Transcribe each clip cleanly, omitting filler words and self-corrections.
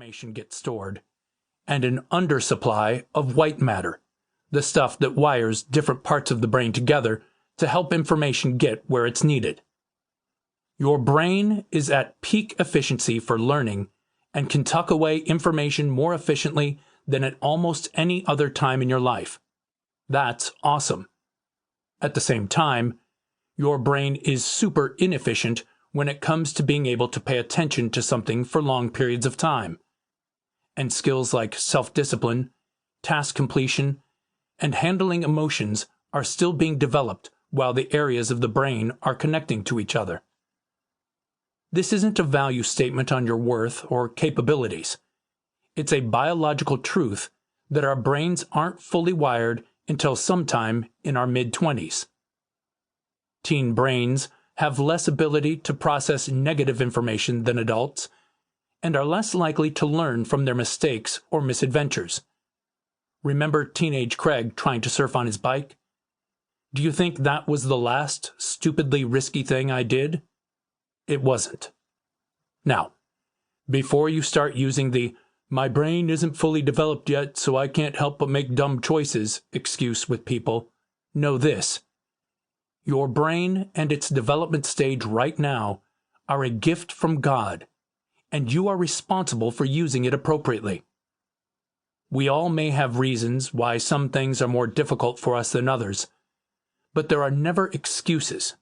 information gets stored, and an undersupply of white matter, the stuff that wires different parts of the brain together to help information get where it's needed. Your brain is at peak efficiency for learning and can tuck away information more efficiently than at almost any other time in your life. That's awesome. At the same time, your brain is super inefficient when it comes to being able to pay attention to something for long periods of time. And skills like self-discipline, task completion, and handling emotions are still being developed while the areas of the brain are connecting to each other. This isn't a value statement on your worth or capabilities. It's a biological truth that our brains aren't fully wired until sometime in our mid-20s. Teen brains have less ability to process negative information than adults and are less likely to learn from their mistakes or misadventures. Remember teenage Craig trying to surf on his bike? Do you think that was the last stupidly risky thing I did? It wasn't. Now, before you start using the "my brain isn't fully developed yet, so I can't help but make dumb choices" excuse with people, know this. Your brain and its development stage right now are a gift from God, and you are responsible for using it appropriately. We all may have reasons why some things are more difficult for us than others, but there are never excuses.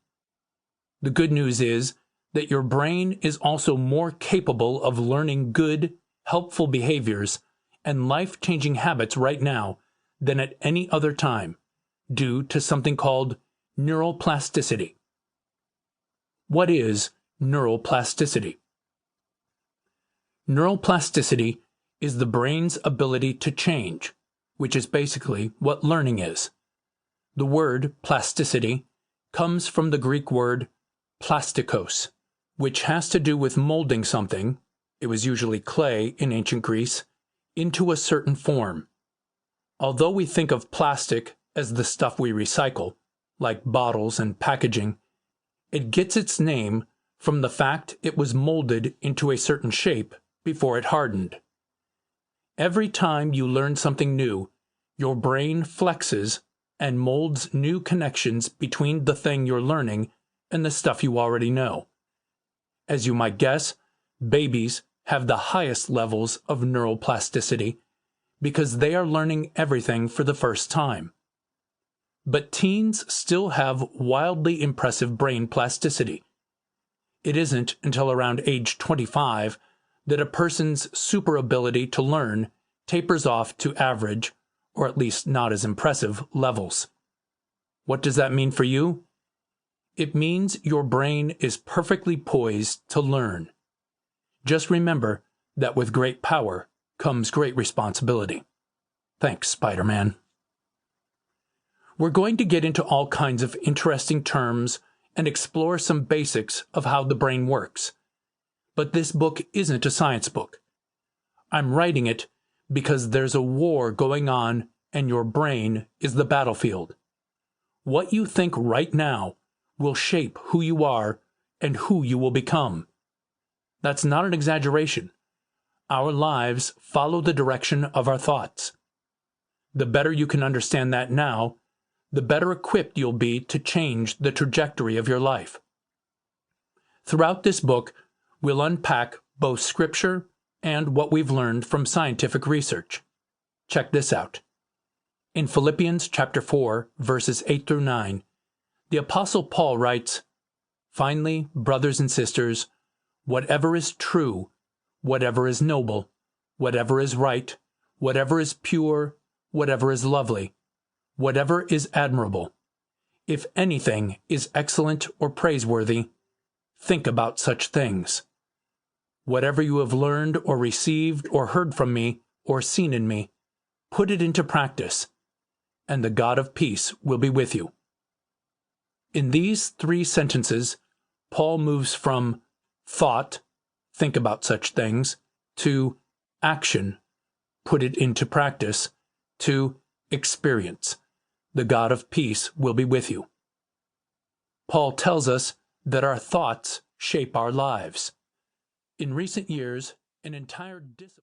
The good news is that your brain is also more capable of learning good, helpful behaviors and life-changing habits right now than at any other time, due to something called neuroplasticity. What is neuroplasticity? Neuroplasticity is the brain's ability to change, which is basically what learning is. The word plasticity comes from the Greek word plastikos, which has to do with molding something, it was usually clay in ancient Greece, into a certain form. Although we think of plastic as the stuff we recycle, like bottles and packaging, it gets its name from the fact it was molded into a certain shape before it hardened. Every time you learn something new, your brain flexes and molds new connections between the thing you're learning and the stuff you already know. As you might guess, babies have the highest levels of neuroplasticity because they are learning everything for the first time. But teens still have wildly impressive brain plasticity. It isn't until around age 25 that a person's super ability to learn tapers off to average, or at least not as impressive, levels. What does that mean for you? It means your brain is perfectly poised to learn. Just remember that with great power comes great responsibility. Thanks, Spider-Man. We're going to get into all kinds of interesting terms and explore some basics of how the brain works. But this book isn't a science book. I'm writing it because there's a war going on and your brain is the battlefield. What you think right now will shape who you are and who you will become. That's not an exaggeration. Our lives follow the direction of our thoughts. The better you can understand that now, the better equipped you'll be to change the trajectory of your life. Throughout this book, we'll unpack both scripture and what we've learned from scientific research. Check this out. In Philippians chapter 4, verses 8 through 9, the Apostle Paul writes, "Finally, brothers and sisters, whatever is true, whatever is noble, whatever is right, whatever is pure, whatever is lovely, whatever is admirable, if anything is excellent or praiseworthy, think about such things. Whatever you have learned or received or heard from me or seen in me, put it into practice, and the God of peace will be with you." In these 3 sentences, Paul moves from thought, think about such things, to action, put it into practice, to experience, the God of peace will be with you. Paul tells us that our thoughts shape our lives. In recent years, an entire discipline